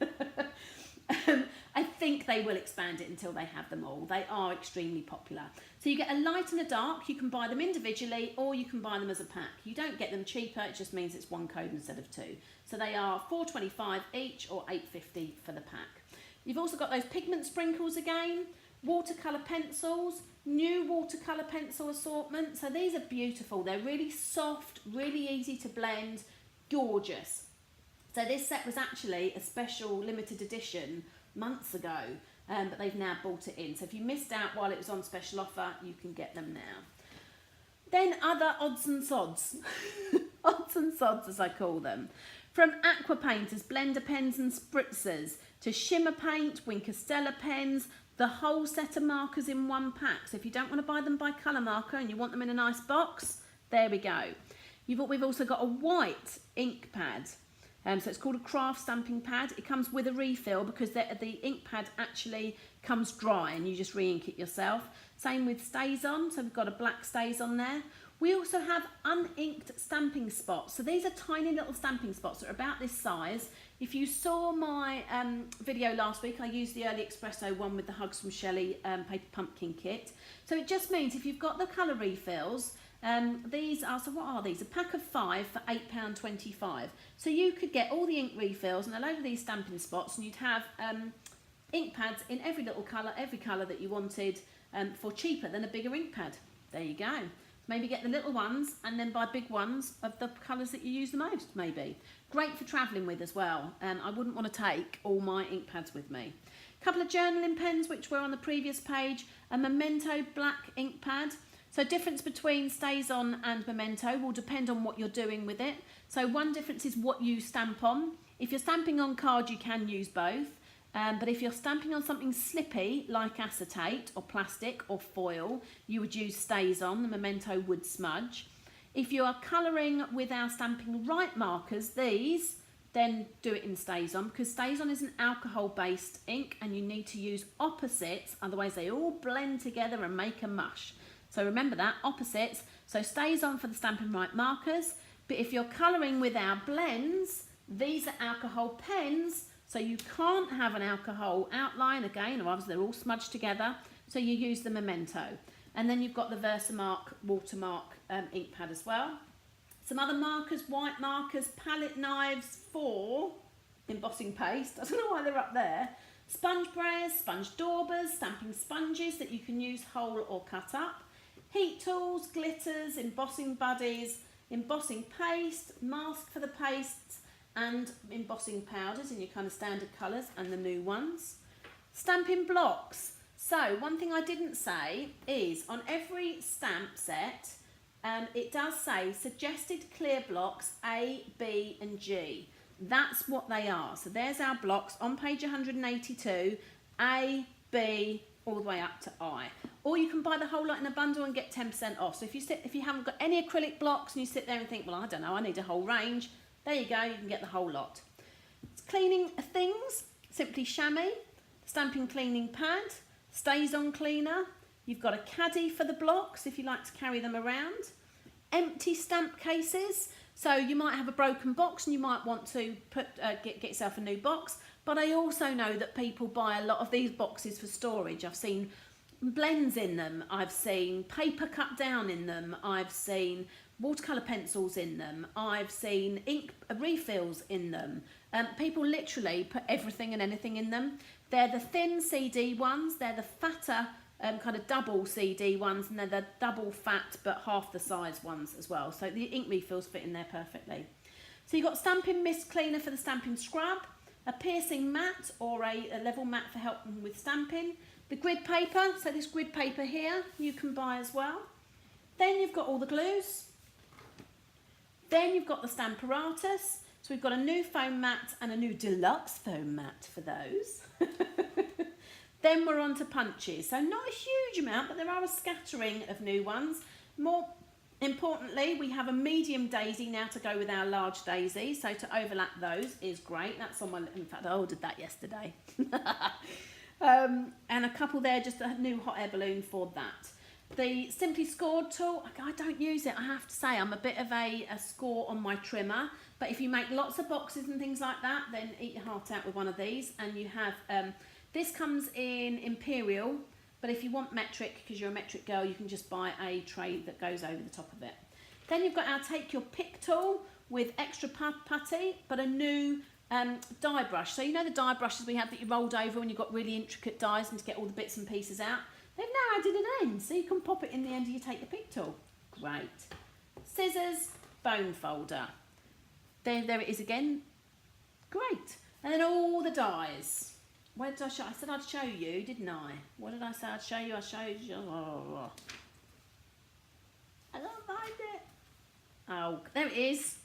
I think they will expand it until they have them all. They are extremely popular. So you get a light and a dark. You can buy them individually or you can buy them as a pack. You don't get them cheaper. It just means it's one code instead of 2. So they are $4.25 each or $8.50 for the pack. You've also got those pigment sprinkles again, watercolour pencils, new watercolour pencil assortment. So these are beautiful. They're really soft, really easy to blend, gorgeous. So this set was actually a special limited edition months ago, but they've now brought it in. So if you missed out while it was on special offer, you can get them now. Then other odds and sods, odds and sods as I call them. From aqua painters, blender pens and spritzers, to shimmer paint, Winkostella pens, the whole set of markers in one pack. So if you don't want to buy them by colour marker and you want them in a nice box, there we go. We've also got a white ink pad. So it's called a craft stamping pad. It comes with a refill because the ink pad actually comes dry and you just re-ink it yourself. Same with StazOn, so we've got a black StazOn there. We also have uninked stamping spots. So these are tiny little stamping spots that are about this size. If you saw my video last week, I used the Early Espresso one with the Hugs from Shelley paper pumpkin kit. So it just means if you've got the colour refills, these are, so what are these? A pack of 5 for £8.25. So you could get all the ink refills and a load of these stamping spots and you'd have ink pads in every little colour, every colour that you wanted for cheaper than a bigger ink pad. There you go. Maybe get the little ones and then buy big ones of the colours that you use the most, maybe. Great for travelling with as well. I wouldn't want to take all my ink pads with me. A couple of journaling pens, which were on the previous page. A Memento black ink pad. So difference between StazOn and Memento will depend on what you're doing with it. So one difference is what you stamp on. If you're stamping on card, you can use both. But if you're stamping on something slippy, like acetate or plastic or foil, you would use StazOn. The Memento would smudge. If you are colouring with our Stampin' Right markers, these, then do it in StazOn, because StazOn is an alcohol-based ink and you need to use opposites, otherwise they all blend together and make a mush. So remember that, opposites. So StazOn for the Stampin' Right markers. But if you're colouring with our blends, these are alcohol pens. So you can't have an alcohol outline again, or obviously they're all smudged together. So you use the Memento. And then you've got the Versamark watermark ink pad as well. Some other markers, white markers, palette knives for embossing paste. I don't know why they're up there. Sponge brayers, sponge daubers, stamping sponges that you can use whole or cut up. Heat tools, glitters, embossing buddies, embossing paste, mask for the pastes, and embossing powders in your kind of standard colours and the new ones. Stamping blocks. So one thing I didn't say is on every stamp set, it does say suggested clear blocks A, B and G. That's what they are. So there's our blocks on page 182, A, B, all the way up to I. Or you can buy the whole lot in a bundle and get 10% off. So if you haven't got any acrylic blocks and you sit there and think, well, I don't know, I need a whole range, there you go, you can get the whole lot. Cleaning things, simply chamois, stamping cleaning pad, StazOn cleaner. You've got a caddy for the blocks if you like to carry them around. Empty stamp cases. So you might have a broken box and you might want to get yourself a new box. But I also know that people buy a lot of these boxes for storage. I've seen blends in them. I've seen paper cut down in them. I've seen watercolour pencils in them. I've seen ink refills in them. People literally put everything and anything in them. They're the thin CD ones. They're the fatter kind of double CD ones, and they're the double fat but half the size ones as well. So the ink refills fit in there perfectly. So you've got stamping mist cleaner for the stamping scrub, a piercing mat or a level mat for helping with stamping, the grid paper, so this grid paper here you can buy as well. Then you've got all the glues. Then you've got the Stamparatus. So we've got a new foam mat and a new deluxe foam mat for those. Then we're on to punches. So not a huge amount, but there are a scattering of new ones. More importantly, we have a medium daisy now to go with our large daisy. So to overlap those is great. That's on my, in fact, I ordered that yesterday. And a couple there, just a new hot air balloon for that. The Simply Scored tool, I don't use it, I have to say. I'm a bit of a score on my trimmer, but if you make lots of boxes and things like that, then eat your heart out with one of these. And you have, this comes in Imperial, but if you want metric, because you're a metric girl, you can just buy a tray that goes over the top of it. Then you've got our Take Your Pick tool with extra putty, but a new die brush. So you know the die brushes we have that you rolled over when you've got really intricate dies and to get all the bits and pieces out? They've now added an end, so you can pop it in the end of your Take Your Pick tool. Great. Scissors, bone folder. There it is again. Great. And then all the dies. Where did I show? I said I'd show you, didn't I? What did I say I'd show you? I showed you. Oh. I don't find it. Oh, there it is.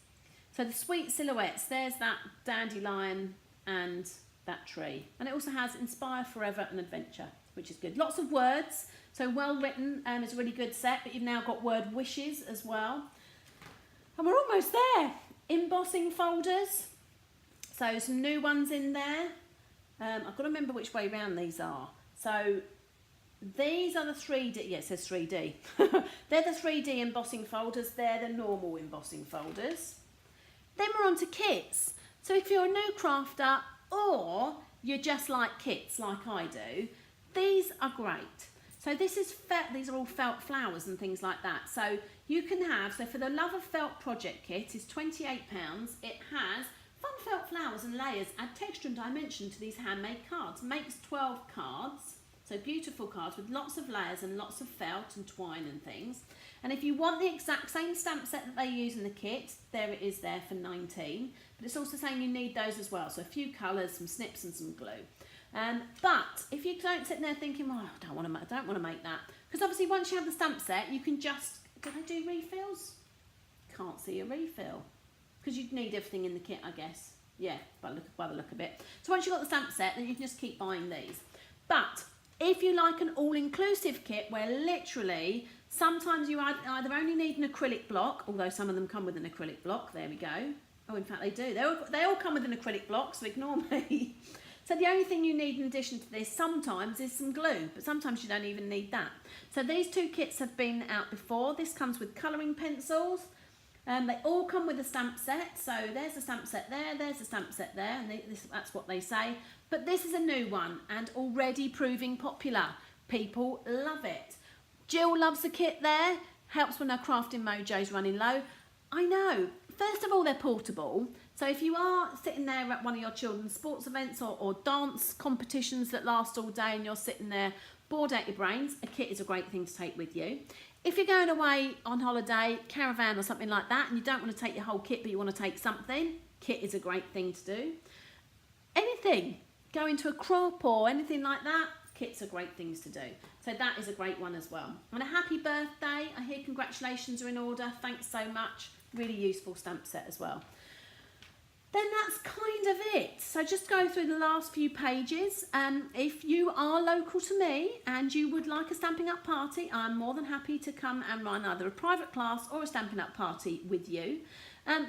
So the sweet silhouettes. There's that dandelion and that tree. And it also has Inspire Forever and Adventure, which is good. Lots of words, so well written, and it's a really good set, but you've now got word wishes as well. And we're almost there. Embossing folders, so some new ones in there. I've got to remember which way round these are. So these are the 3D, yeah, it says 3D. They're the 3D embossing folders, they're the normal embossing folders. Then we're on to kits. So if you're a new crafter, or you just like kits like I do, these are great. So this is these are all felt flowers and things like that. So you can have, so for the Love of Felt project kit is £28. It has fun felt flowers and layers, add texture and dimension to these handmade cards. Makes 12 cards, so beautiful cards with lots of layers and lots of felt and twine and things. And if you want the exact same stamp set that they use in the kit, there it is there for 19. But it's also saying you need those as well. So a few colours, some snips and some glue. But if you don't sit there thinking, well, I don't want to make that, because obviously once you have the stamp set, you can just, do I do refills? Can't see a refill, because you'd need everything in the kit, I guess. Yeah, by the look of it. So once you've got the stamp set, then you can just keep buying these. But if you like an all-inclusive kit where literally sometimes you either only need an acrylic block, although some of them come with an acrylic block, there we go. Oh, in fact they do. They all come with an acrylic block, so ignore me. So the only thing you need in addition to this sometimes is some glue, but sometimes you don't even need that. So these two kits have been out before. This comes with colouring pencils. They all come with a stamp set. So there's a stamp set there, there's a stamp set there, and that's what they say. But this is a new one and already proving popular. People love it. Jill loves the kit there. Helps when her crafting mojo's running low. I know. First of all, they're portable. So if you are sitting there at one of your children's sports events or dance competitions that last all day and you're sitting there bored out your brains, a kit is a great thing to take with you. If you're going away on holiday, caravan or something like that, and you don't want to take your whole kit but you want to take something, kit is a great thing to do. Anything, going to a crop or anything like that, kits are great things to do. So that is a great one as well. And a happy birthday. I hear congratulations are in order. Thanks so much. Really useful stamp set as well. Then that's kind of it. So just go through the last few pages. If you are local to me and you would like a Stampin' Up party, I'm more than happy to come and run either a private class or a Stampin' Up party with you.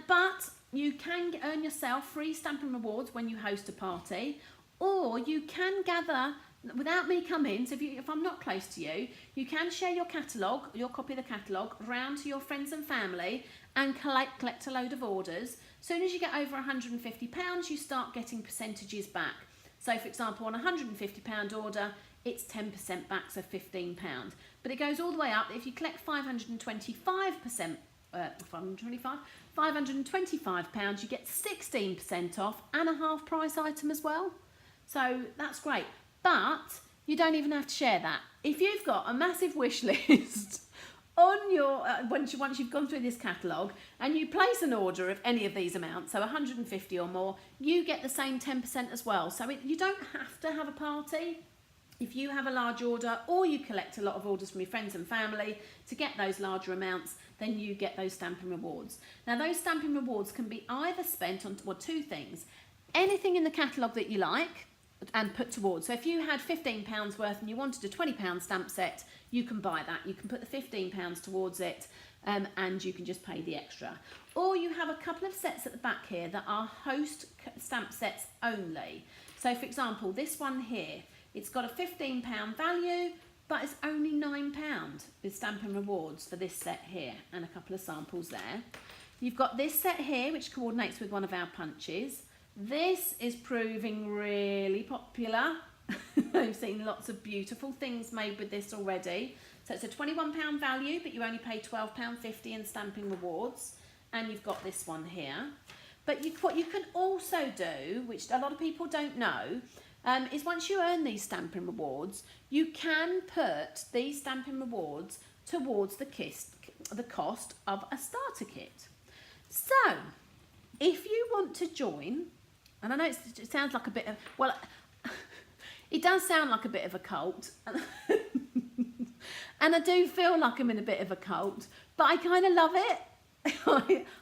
But you can earn yourself free Stampin' Rewards when you host a party, or you can gather without me coming. So if I'm not close to you, you can share your catalogue, your copy of the catalogue, round to your friends and family and collect a load of orders. As soon as you get over £150, you start getting percentages back. So for example, on a £150 order, it's 10% back, so £15. But it goes all the way up. If you collect £525, £525, you get 16% off and a half price item as well. So that's great. But you don't even have to share that. If you've got a massive wish list on your once you've gone through this catalogue and you place an order of any of these amounts, so 150 or more, you get the same 10% as well. So you don't have to have a party. if you have a large order or you collect a lot of orders from your friends and family to get those larger amounts, then you get those Stampin' Rewards. Now those Stampin' Rewards can be either spent on, well, two things. Anything in the catalogue that you like and put towards. So if you had £15 worth and you wanted a £20 stamp set, you can buy that. You can put the £15 towards it, and you can just pay the extra. Or you have a couple of sets at the back here that are host stamp sets only. So for example, this one here, it's got a £15 value, but it's only £9 with Stampin' Rewards for this set here, and a couple of samples there. You've got this set here, which coordinates with one of our punches. This is proving really popular. I've seen lots of beautiful things made with this already. So it's a £21 value, but you only pay £12.50 in Stampin' Rewards. And you've got this one here. But what you can also do, which a lot of people don't know, is once you earn these Stampin' Rewards, you can put these Stampin' Rewards towards the cost of a starter kit. So, if you want to join, and I know it sounds like a bit of, well, it does sound like a bit of a cult, and I do feel like I'm in a bit of a cult, but I kind of love it.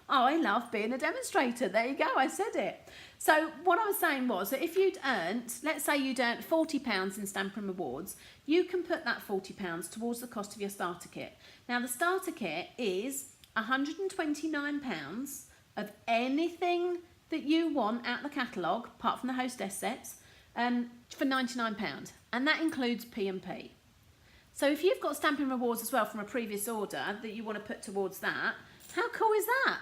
I love being a demonstrator. There you go, I said it. So what I was saying was that if you'd earned, let's say you'd earned £40 in Stampin' Rewards, you can put that £40 towards the cost of your starter kit. Now the starter kit is £129 of anything that you want out the catalogue, apart from the hostess sets, for £99, and that includes P&P. So if you've got Stampin' Rewards as well from a previous order that you want to put towards that, how cool is that?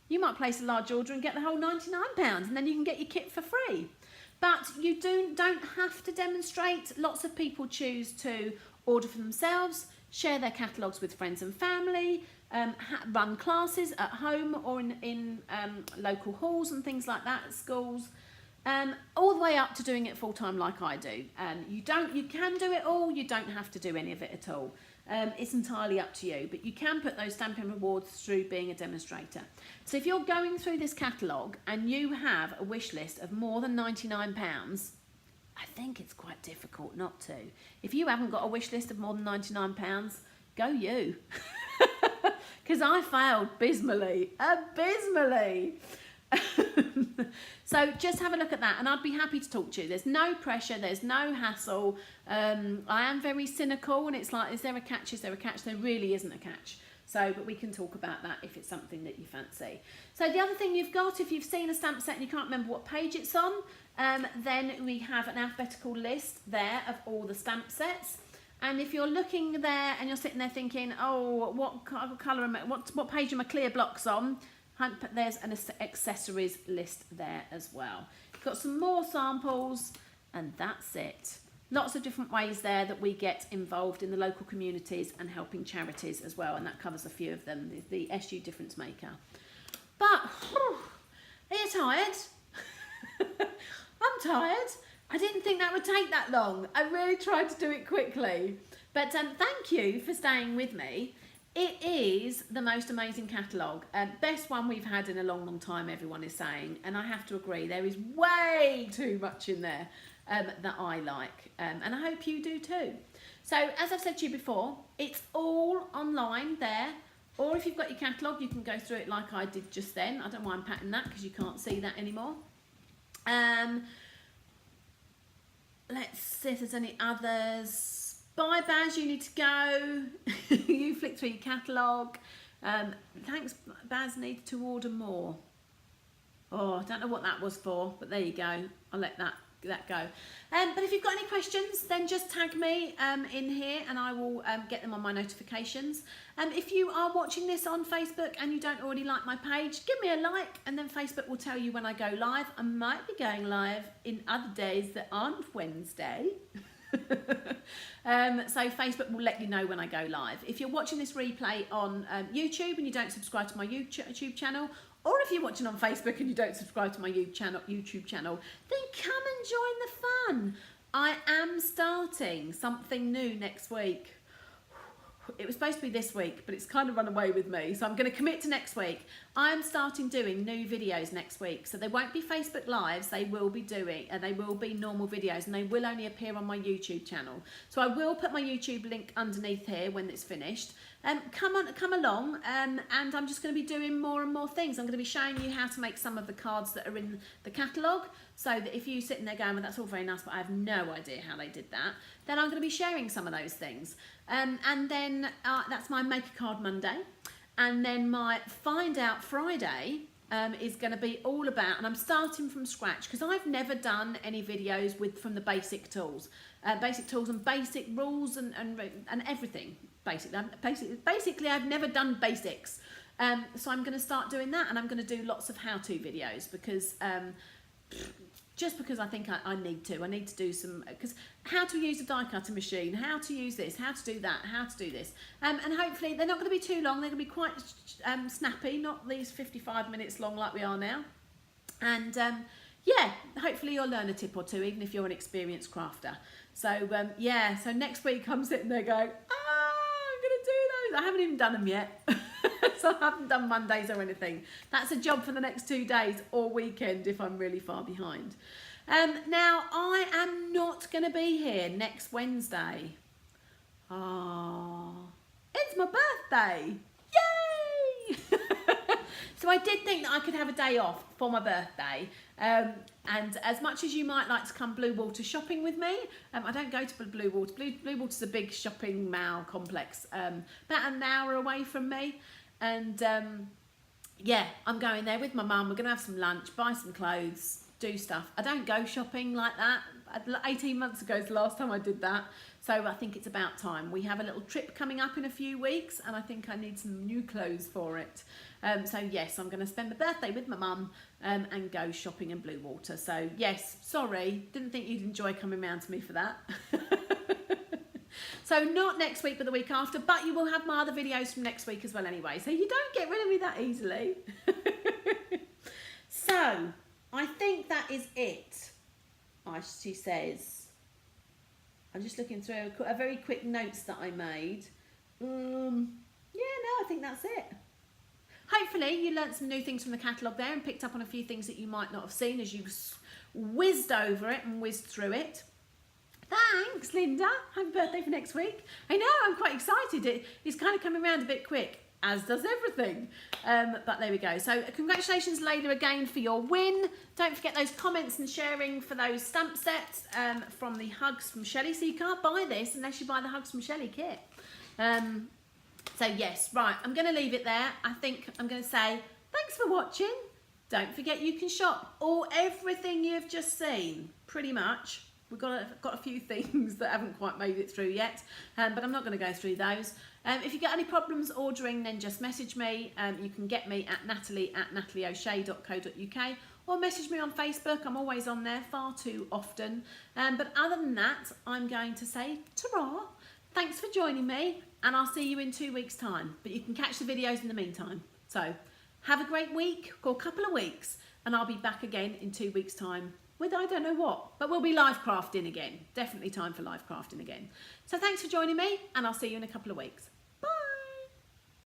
You might place a large order and get the whole £99, and then you can get your kit for free. But you don't have to demonstrate. Lots of people choose to order for themselves, share their catalogues with friends and family, run classes at home or in local halls and things like that at schools, all the way up to doing it full time like I do. You can do it all. You don't have to do any of it at all. It's entirely up to you, but you can put those Stampin' Rewards through being a demonstrator. So if you're going through this catalogue and you have a wish list of more than £99, I think it's quite difficult not to. If you haven't got a wish list of more than £99, go you. Because I failed abysmally. So just have a look at that, and I'd be happy to talk to you. There's no pressure, there's no hassle. I am very cynical, and it's like, is there a catch? Is there a catch? There really isn't a catch. So, but we can talk about that if it's something that you fancy. So the other thing you've got, if you've seen a stamp set and you can't remember what page it's on, then we have an alphabetical list there of all the stamp sets. And if you're looking there and you're sitting there thinking, oh, what colour am I, what page are my clear blocks on? There's an accessories list there as well. You've got some more samples, and that's it. Lots of different ways there that we get involved in the local communities and helping charities as well, and that covers a few of them, the SU Difference Maker. But, are you tired? I'm tired. I didn't think that would take that long. I really tried to do it quickly. But thank you for staying with me. It is the most amazing catalogue. Best one we've had in a long, long time, everyone is saying. And I have to agree, there is way too much in there that I like. And I hope you do too. So, as I've said to you before, it's all online there. Or if you've got your catalogue, you can go through it like I did just then. I don't mind patting that because you can't see that anymore. Let's see if there's any others. Bye, Baz, you need to go. You flick through your catalogue. Thanks, Baz, needs to order more. Oh, I don't know what that was for, but there you go. I'll let that go. But if you've got any questions, then just tag me in here and I will get them on my notifications. If you are watching this on Facebook and you don't already like my page, give me a like, and then Facebook will tell you when I go live. I might be going live in other days that aren't Wednesday. So Facebook will let you know when I go live. If you're watching this replay on YouTube and you don't subscribe to my YouTube channel, or if you're watching on Facebook and you don't subscribe to my YouTube channel, then come and join the fun. I am starting something new next week. it was supposed to be this week, but it's kind of run away with me. So I'm going to commit to next week. I'm starting doing new videos next week. So they won't be Facebook Lives. They will be they will be normal videos, and they will only appear on my YouTube channel. So I will put my YouTube link underneath here when it's finished. Come along, and I'm just going to be doing more and more things. I'm going to be showing you how to make some of the cards that are in the catalogue, so that if you're sitting there going, well, that's all very nice, but I have no idea how they did that, then I'm going to be sharing some of those things. And then that's my Make a Card Monday. And then my Find Out Friday is going to be all about, and I'm starting from scratch because I've never done any videos from the basic tools and basic rules and everything. Basically, I've never done basics. So I'm going to start doing that, and I'm going to do lots of how-to videos because just because I think I need to. I need to do some, because how to use a die cutter machine, how to use this, how to do that, how to do this. And hopefully they're not going to be too long. They're going to be quite snappy, not these 55 minutes long like we are now. And yeah, hopefully you'll learn a tip or two, even if you're an experienced crafter. So yeah, so next week I'm sitting there going, I'm going to do those. I haven't even done them yet. So I haven't done Mondays or anything. That's a job for the next 2 days or weekend if I'm really far behind. Now, I am not going to be here next Wednesday. It's my birthday. Yay! So I did think that I could have a day off for my birthday. And as much as you might like to come Blue Water shopping with me, I don't go to Blue Water. Blue Water's a big shopping mall complex, about an hour away from me. And yeah, I'm going there with my mum. We're going to have some lunch, buy some clothes, do stuff. I don't go shopping like that. 18 months ago is the last time I did that. So I think it's about time. We have a little trip coming up in a few weeks, and I think I need some new clothes for it. So yes, I'm going to spend my birthday with my mum and go shopping in Blue Water. So yes, sorry, didn't think you'd enjoy coming round to me for that. So not next week, but the week after, but you will have my other videos from next week as well anyway. So you don't get rid of me that easily. So I think that is it. She says, I'm just looking through a very quick notes that I made. Yeah, no, I think that's it. Hopefully you learnt some new things from the catalogue there and picked up on a few things that you might not have seen as you whizzed over it and whizzed through it. Thanks, Linda. Happy birthday for next week. I know, I'm quite excited. It's kind of coming around a bit quick, as does everything. But there we go. So congratulations, Layla, again for your win. Don't forget those comments and sharing for those stamp sets from the Hugs from Shelley. So you can't buy this unless you buy the Hugs from Shelley kit. So yes, right, I'm going to leave it there. I think I'm going to say thanks for watching. Don't forget you can shop everything you've just seen, pretty much. We've got a few things that haven't quite made it through yet, but I'm not going to go through those. If you get any problems ordering, then just message me. You can get me at natalie@natalieoshea.co.uk or message me on Facebook. I'm always on there, far too often. But other than that, I'm going to say ta-ra. Thanks for joining me, and I'll see you in 2 weeks' time. But you can catch the videos in the meantime. So have a great week or couple of weeks, and I'll be back again in 2 weeks' time with I don't know what, but we'll be live crafting again. Definitely time for live crafting again. So thanks for joining me, and I'll see you in a couple of weeks.